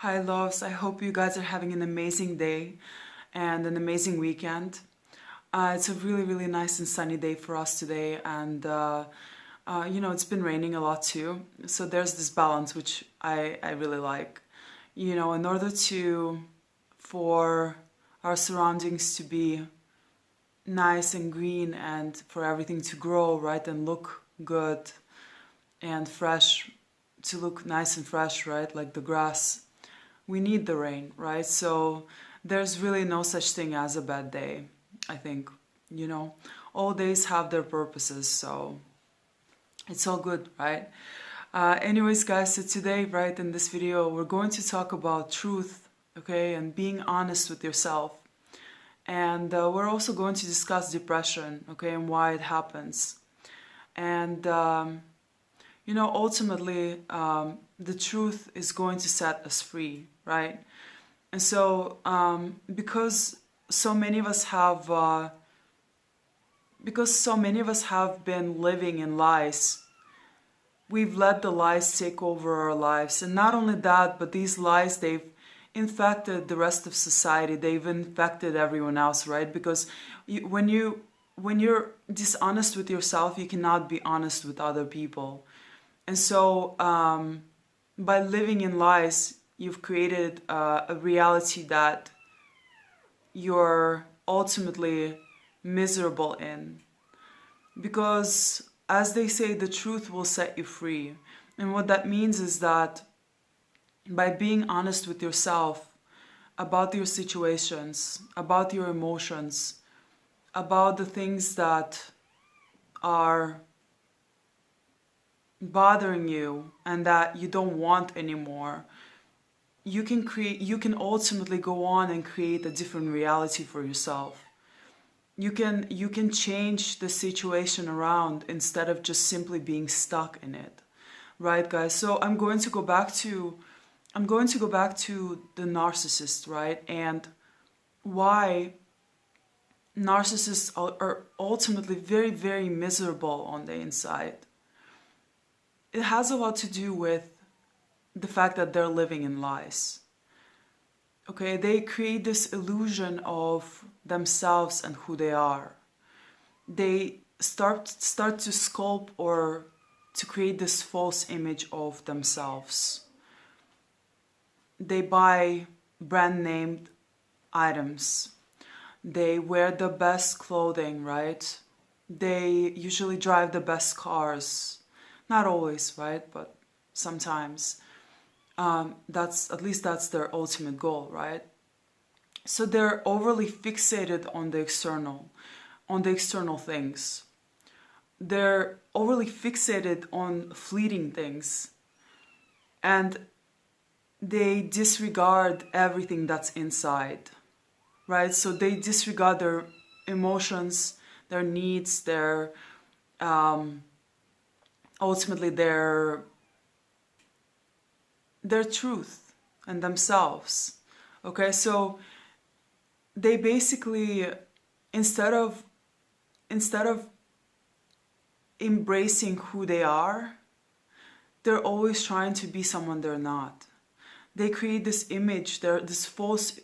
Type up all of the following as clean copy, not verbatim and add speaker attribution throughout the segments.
Speaker 1: Hi, loves. I hope you guys are having an amazing day and an amazing weekend. It's a really, really nice and sunny day for us today, and it's been raining a lot too. So there's this balance which I really like. In order for our surroundings to be nice and green and for everything to grow, right, and look good and fresh, to look nice and fresh, right, like the grass, we need the rain, right? So there's really no such thing as a bad day, I think. All days have their purposes, so it's all good, right? Anyways, guys, so today, right, in this video, we're going to talk about truth, okay, and being honest with yourself. And we're also going to discuss depression, okay, and why it happens. And, ultimately, the truth is going to set us free, right? And so, because so many of us have been living in lies, we've let the lies take over our lives. And not only that, but these lies, they've infected the rest of society. They've infected everyone else, right? Because when you're dishonest with yourself, you cannot be honest with other people. And so, by living in lies, you've created a reality that you're ultimately miserable in. Because, as they say, the truth will set you free. And what that means is that by being honest with yourself about your situations, about your emotions, about the things that are bothering you and that you don't want anymore, you can ultimately go on and create a different reality for yourself. You can change the situation around instead of just simply being stuck in it. Right, guys? So I'm going to go back to the narcissist, right? And why narcissists are ultimately very, very miserable on the inside. It has a lot to do with the fact that they're living in lies. Okay, they create this illusion of themselves and who they are. They start to sculpt or to create this false image of themselves. They buy brand named items. They wear the best clothing, right? They usually drive the best cars. Not always, right? But sometimes. That's their ultimate goal, right? So they're overly fixated on the external things. They're overly fixated on fleeting things, and they disregard everything that's inside, right? So they disregard their emotions, their needs, their ultimately their truth and themselves. Okay, so they basically, instead of embracing who they are, they're always trying to be someone they're not. They create this image, this false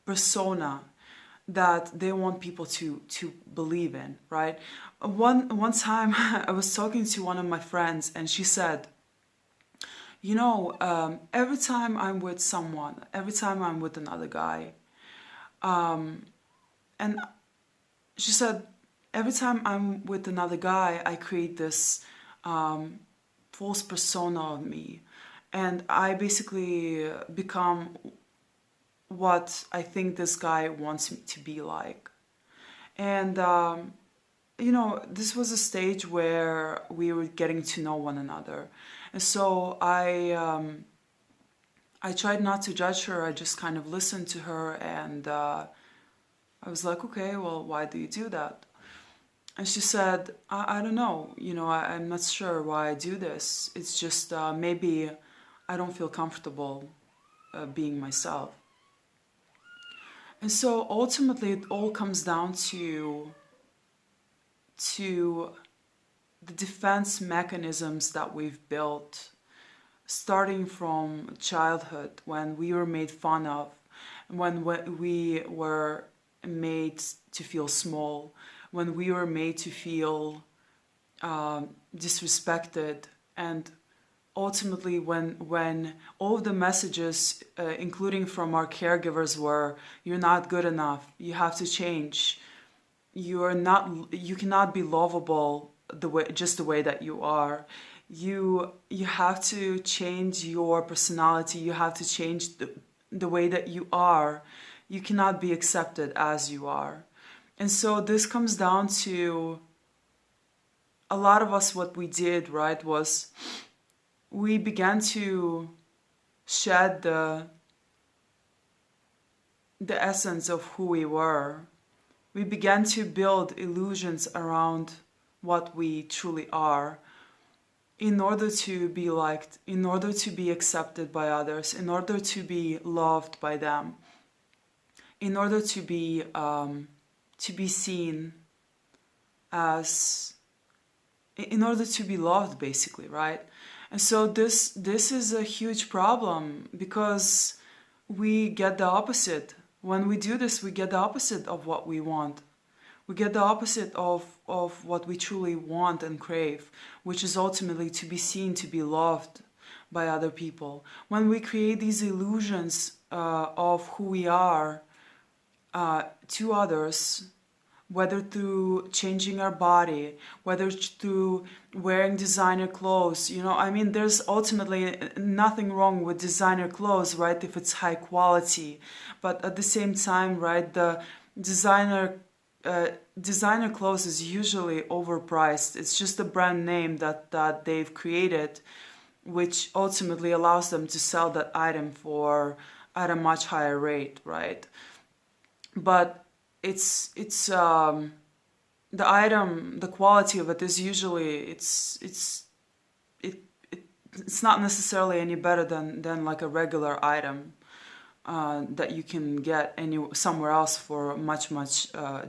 Speaker 1: persona that they want people to believe in, right? One time I was talking to one of my friends, and she said, every time I'm with someone, every time I'm with another guy, and she said, every time I'm with another guy, I create this false persona of me. And I basically become what I think this guy wants me to be like. And, this was a stage where we were getting to know one another. And so I tried not to judge her. I just kind of listened to her, and I was like, okay, well, why do you do that? And she said, I don't know, I'm not sure why I do this. It's just maybe I don't feel comfortable being myself. And so ultimately it all comes down to the defense mechanisms that we've built starting from childhood, when we were made fun of, when we were made to feel small, when we were made to feel disrespected, and ultimately when all of the messages, including from our caregivers, were, you're not good enough, you have to change, you cannot be lovable just the way that you are, you have to change your personality, you have to change the way that you are, you cannot be accepted as you are. And so this comes down to a lot of us. What we did, right, was we began to shed the essence of who we were. We began to build illusions around what we truly are, in order to be liked, in order to be accepted by others, in order to be loved by them, in order to be seen as, in order to be loved, basically, right? And so this is a huge problem, because we get the opposite. When we do this, we get the opposite of what we want. We get the opposite of what we truly want and crave, which is ultimately to be seen, to be loved by other people. When we create these illusions of who we are to others, whether through changing our body, whether through wearing designer clothes, I mean, there's ultimately nothing wrong with designer clothes, right, if it's high quality. But at the same time, right, the designer clothes is usually overpriced. It's just a brand name that they've created, which ultimately allows them to sell that item at a much higher rate, right? But it's the item, the quality of it is usually it's not necessarily any better than like a regular item that you can get somewhere else for much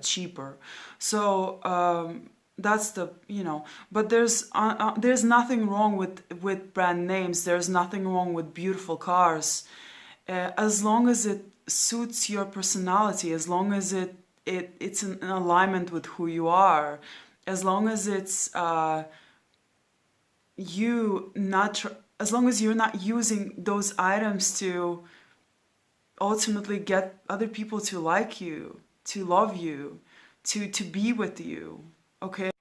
Speaker 1: cheaper. So that's the but there's nothing wrong with brand names. There's nothing wrong with beautiful cars, as long as it suits your personality, as long as it's in alignment with who you are, as long as it's as long as you're not using those items to ultimately get other people to like you, to love you, to be with you. Okay,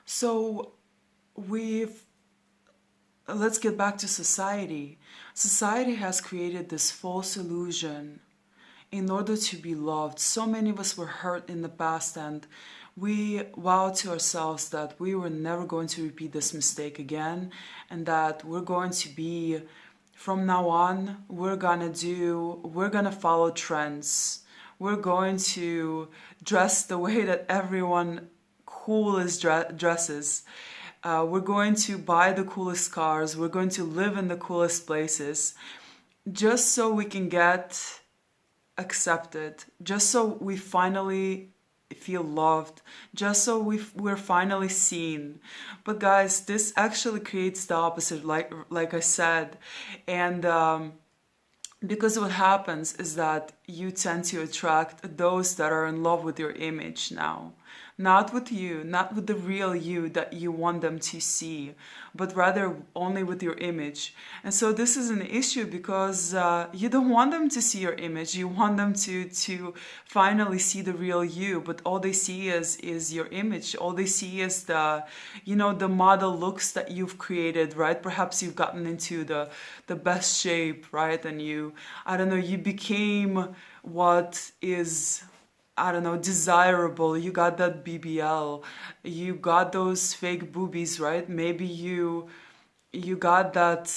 Speaker 1: so let's get back to society. Society has created this false illusion in order to be loved. So many of us were hurt in the past, and we vowed to ourselves that we were never going to repeat this mistake again, and that we're going to be, from now on, we're gonna follow trends. We're going to dress the way that everyone cool dresses. We're going to buy the coolest cars. We're going to live in the coolest places, just so we can get accepted, just so we finally feel loved, just so we're finally seen. But guys, this actually creates the opposite, like I said. And because what happens is that you tend to attract those that are in love with your image now. Not with you, not with the real you that you want them to see, but rather only with your image. And so this is an issue, because you don't want them to see your image. You want them to finally see the real you, but all they see is your image. All they see is the model looks that you've created, right? Perhaps you've gotten into the best shape, right? And you became what is, desirable. You got that BBL, you got those fake boobies, right? Maybe you got that,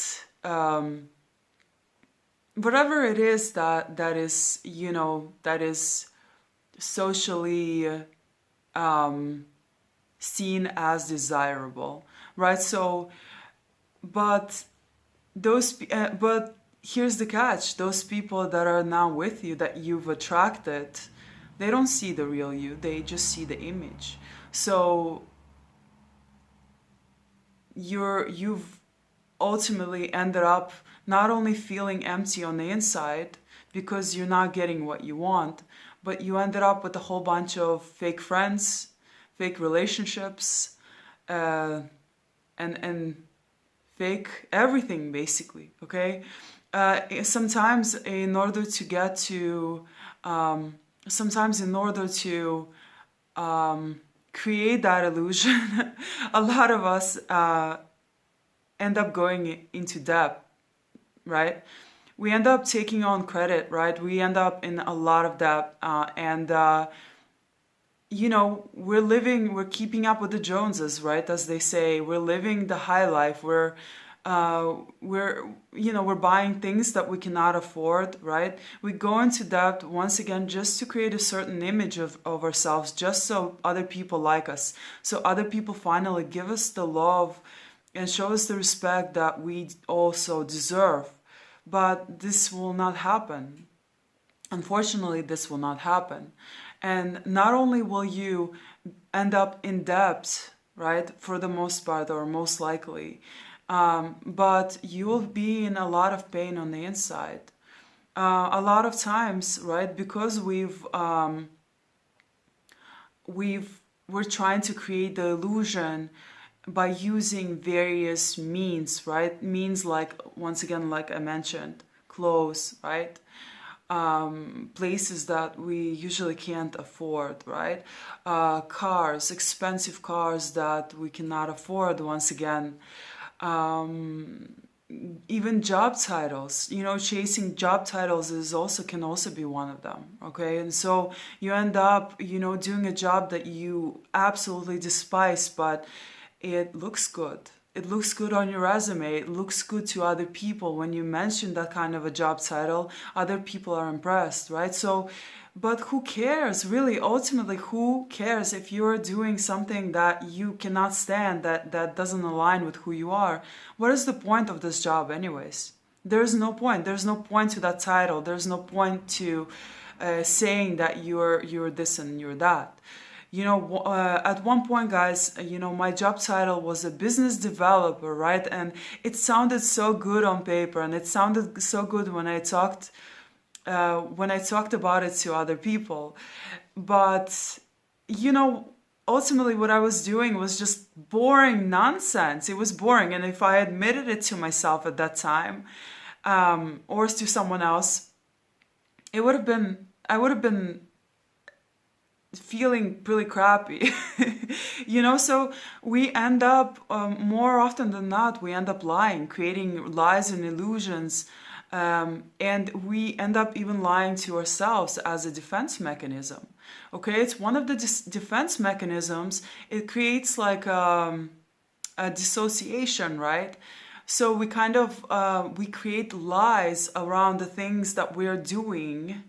Speaker 1: whatever it is that is, that is socially seen as desirable, right? So, but here's the catch: those people that are now with you, that you've attracted, they don't see the real you, they just see the image. So you've ultimately ended up not only feeling empty on the inside because you're not getting what you want, but you ended up with a whole bunch of fake friends, fake relationships, uh, and fake everything basically. Okay, sometimes in order to get to, sometimes in order to create that illusion, a lot of us end up going into debt, right? We end up taking on credit, right? We end up in a lot of debt, and we're keeping up with the Joneses, right? As they say, we're living the high life. We're buying things that we cannot afford, right? We go into debt once again just to create a certain image of ourselves, just so other people like us, so other people finally give us the love and show us the respect that we also deserve. But this will not happen. Unfortunately, this will not happen. And not only will you end up in debt, right, for the most part, or most likely, but you will be in a lot of pain on the inside. A lot of times, right, because we're trying to create the illusion by using various means, right? Means like, once again, like I mentioned, clothes, right? Places that we usually can't afford, right? Cars, expensive cars that we cannot afford, once again. Even job titles, chasing job titles can also be one of them. Okay, and so you end up doing a job that you absolutely despise, but it looks good. It looks good on your resume. It looks good to other people. When you mention that kind of a job title, other people are impressed, right? So, but who cares? Really, ultimately, who cares if you're doing something that you cannot stand, that doesn't align with who you are? What is the point of this job anyways? There's no point. There's no point to that title. There's no point to saying that you're this and you're that. At one point, guys, my job title was a business developer, right? And it sounded so good on paper, and it sounded so good when I talked about it to other people. But ultimately, what I was doing was just boring nonsense. It was boring, and if I admitted it to myself at that time, or to someone else, I would have been feeling really crappy. So we end up, more often than not, we end up lying, creating lies and illusions, and we end up even lying to ourselves as a defense mechanism. Okay, it's one of the defense mechanisms. It creates like a dissociation, right? So we kind of we create lies around the things that we're doing,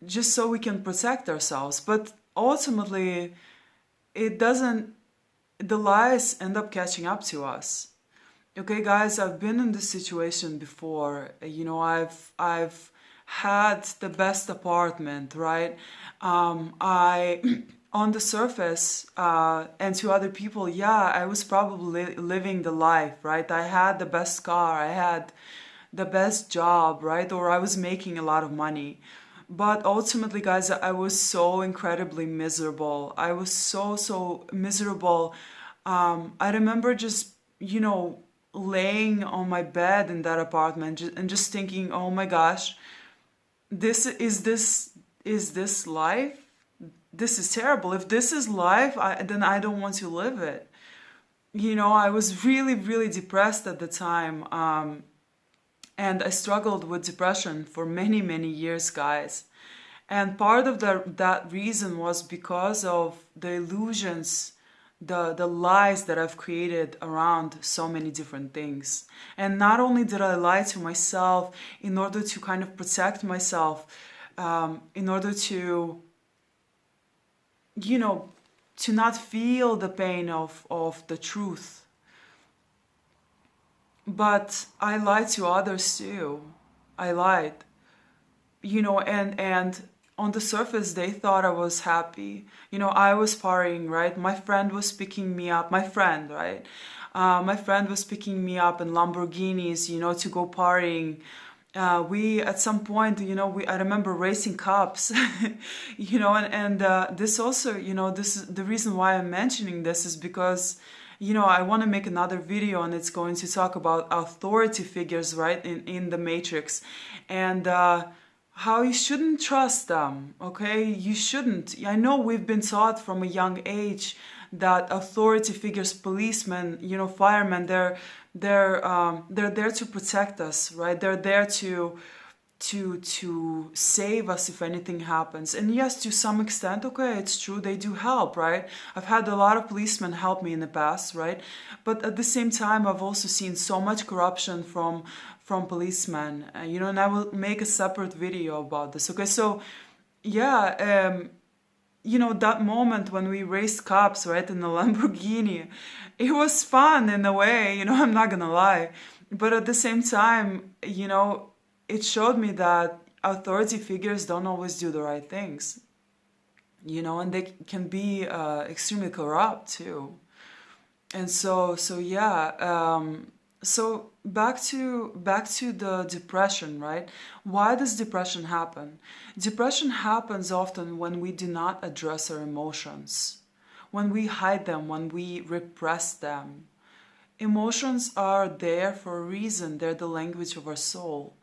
Speaker 1: just so we can protect ourselves. But ultimately, the lies end up catching up to us. Okay, guys, I've been in this situation before. I've had the best apartment, right? I, on the surface, and to other people, yeah, I was probably living the life, right? I had the best car, I had the best job, right? Or I was making a lot of money. But ultimately, guys, I was so incredibly miserable. I was so miserable. I remember just, laying on my bed in that apartment and just thinking, oh my gosh, is this life? This is terrible. If this is life, then I don't want to live it. I was really, really depressed at the time. And I struggled with depression for many, many years, guys. And part of that reason was because of the illusions, the lies that I've created around so many different things. And not only did I lie to myself in order to kind of protect myself, in order to, to not feel the pain of the truth, but I lied to others too. I lied. And on the surface, they thought I was happy. I was partying, right? My friend was picking me up. My friend, right? My friend was picking me up in Lamborghinis, to go partying. We at some point, I remember racing cops, and this also, this is the reason why I'm mentioning this is because, I want to make another video and it's going to talk about authority figures, right, in the Matrix, and how you shouldn't trust them, okay? You shouldn't. I know we've been taught from a young age that authority figures, policemen, firemen, they're there to protect us, right? They're there to save us if anything happens. And yes, to some extent, okay, it's true, they do help, right? I've had a lot of policemen help me in the past, right? But at the same time, I've also seen so much corruption from policemen, and I will make a separate video about this, okay? So yeah, that moment when we raced cops, right, in the Lamborghini, it was fun in a way, I'm not gonna lie. But at the same time, it showed me that authority figures don't always do the right things, and they can be extremely corrupt too. And so yeah, so back to the depression, right? Why does depression happen? Depression happens often when we do not address our emotions, when we hide them, when we repress them. Emotions are there for a reason. They're the language of our soul.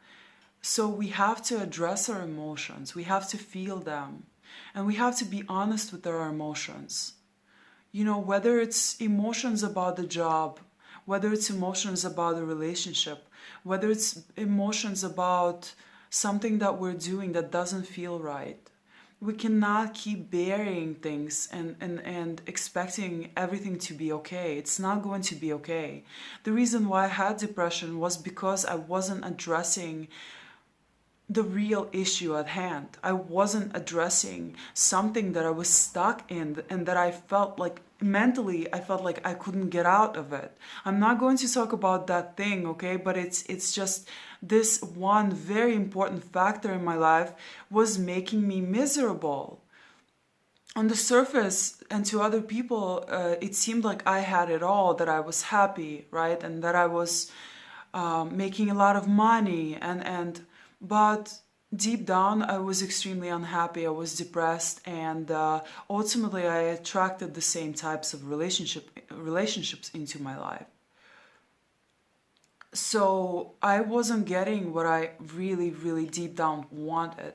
Speaker 1: So we have to address our emotions. We have to feel them. And we have to be honest with our emotions. Whether it's emotions about the job, whether it's emotions about a relationship, whether it's emotions about something that we're doing that doesn't feel right. We cannot keep burying things and expecting everything to be okay. It's not going to be okay. The reason why I had depression was because I wasn't addressing the real issue at hand. I wasn't addressing something that I was stuck in and that I felt like mentally I felt like I couldn't get out of it. I'm not going to talk about that thing, okay? But it's just this one very important factor in my life was making me miserable. On the surface and to other people, it seemed like I had it all, that I was happy, right? And that I was making a lot of money but deep down, I was extremely unhappy. I was depressed, and ultimately, I attracted the same types of relationships into my life. So I wasn't getting what I really, really deep down wanted.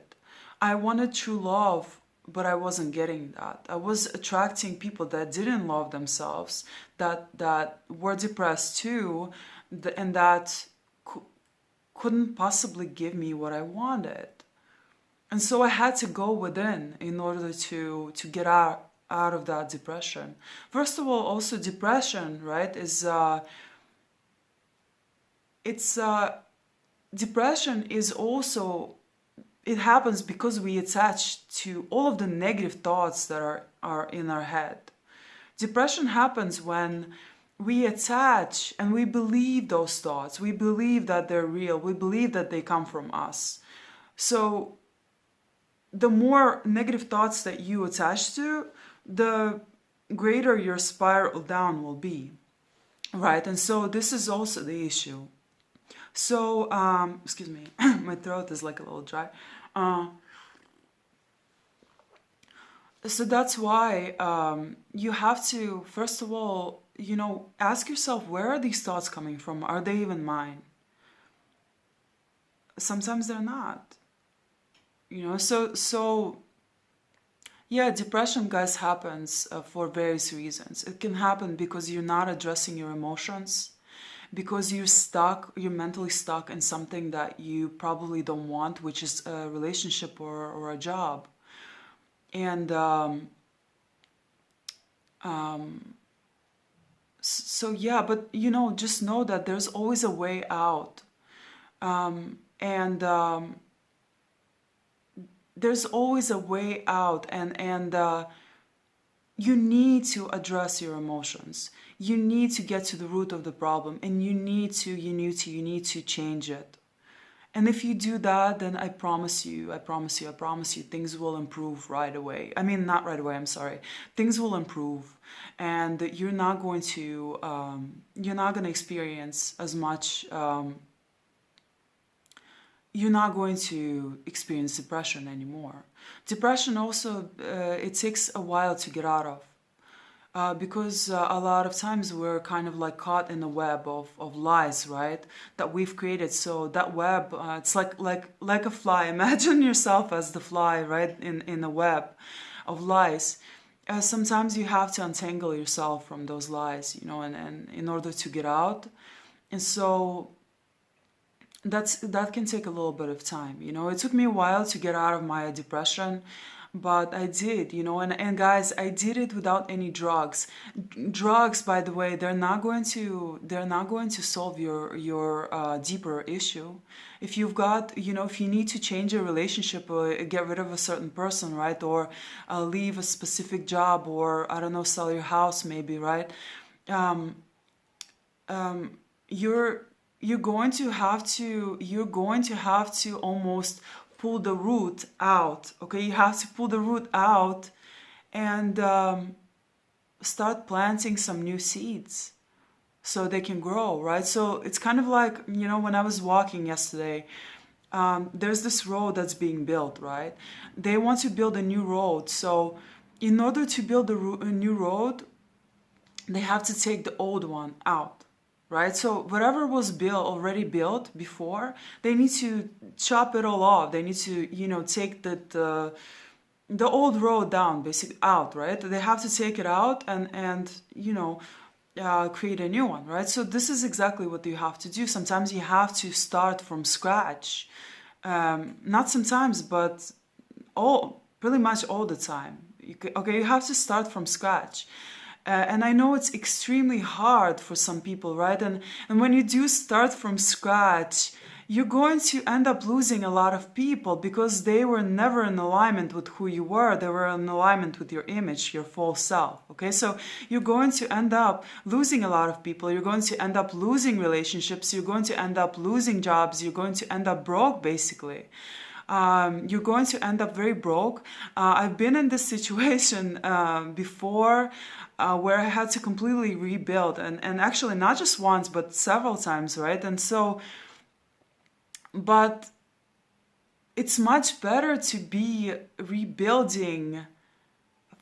Speaker 1: I wanted true love, but I wasn't getting that. I was attracting people that didn't love themselves, that were depressed too, and that couldn't possibly give me what I wanted. And so I had to go within in order to get out of that depression. First of all, also depression, right, is depression is also, it happens because we attach to all of the negative thoughts that are in our head. Depression happens when we attach and we believe those thoughts. We believe that they're real. We believe that they come from us. So the more negative thoughts that you attach to, the greater your spiral down will be, right? And so this is also the issue. So, excuse me, my throat is like a little dry. So that's why you have to, first of all, ask yourself, where are these thoughts coming from? Are they even mine? Sometimes they're not. So yeah, depression, guys, happens for various reasons. It can happen because you're not addressing your emotions, because you're mentally stuck in something that you probably don't want, which is a relationship or a job. And so yeah, but just know that there's always a way out. There's always a way out, and you need to address your emotions. You need to get to the root of the problem, and you need to change it. And if you do that, then I promise you, I promise you, I promise you, things will improve right away. I mean, not right away, I'm sorry. Things will improve, and you're not going to experience as much, you're not going to experience depression anymore. Depression also, it takes a while to get out of. Because a lot of times we're kind of like caught in a web of lies, right? That we've created. So that web, it's like a fly. Imagine yourself as the fly, right? In a web of lies. Sometimes you have to untangle yourself from those lies, and in order to get out. And so that can take a little bit of time. It took me a while to get out of my depression, but I did. And guys, I did it without any drugs. Drugs, by the way, they're not going to solve your deeper issue. If you've got, if you need to change your relationship or get rid of a certain person, right, or leave a specific job, or I don't know, sell your house maybe, right, um, you're you're going to have to almost pull the root out. Okay, you have to pull the root out and start planting some new seeds so they can grow, right? So it's kind of like, when I was walking yesterday, there's this road that's being built, right? They want to build a new road. So in order to build a new road, they have to take the old one out, right? So whatever was already built before, they need to chop it all off. They need to, take the old road down, basically out, right? They have to take it out and create a new one, right? So this is exactly what you have to do. Sometimes you have to start from scratch. Not sometimes, but pretty much all the time. You have to start from scratch. And I know it's extremely hard for some people, right? And when you do start from scratch, you're going to end up losing a lot of people because they were never in alignment with who you were. They were in alignment with your image, your full self. Okay, so you're going to end up losing a lot of people. You're going to end up losing relationships. You're going to end up losing jobs. You're going to end up broke, basically. You're going to end up very broke. I've been in this situation before where I had to completely rebuild, and actually not just once, but several times, right? And so, but it's much better to be rebuilding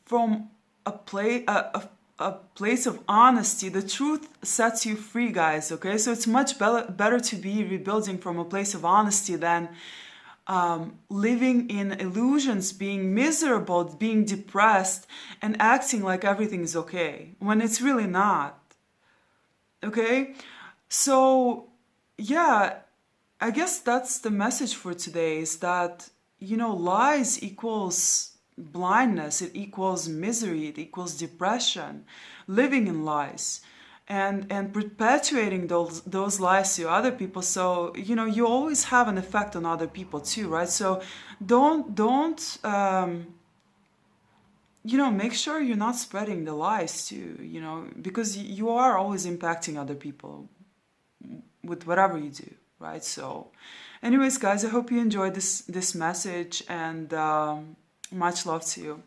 Speaker 1: from a place of honesty. The truth sets you free, guys, okay? So it's much better to be rebuilding from a place of honesty than living in illusions, being miserable, being depressed, and acting like everything's okay when it's really not. Okay? So, yeah, I guess that's the message for today, is that, lies equals blindness, it equals misery, it equals depression, living in lies. And perpetuating those lies to other people. So you always have an effect on other people too, right? So don't make sure you're not spreading the lies too, because you are always impacting other people with whatever you do, right? So anyways, guys, I hope you enjoyed this message, and much love to you.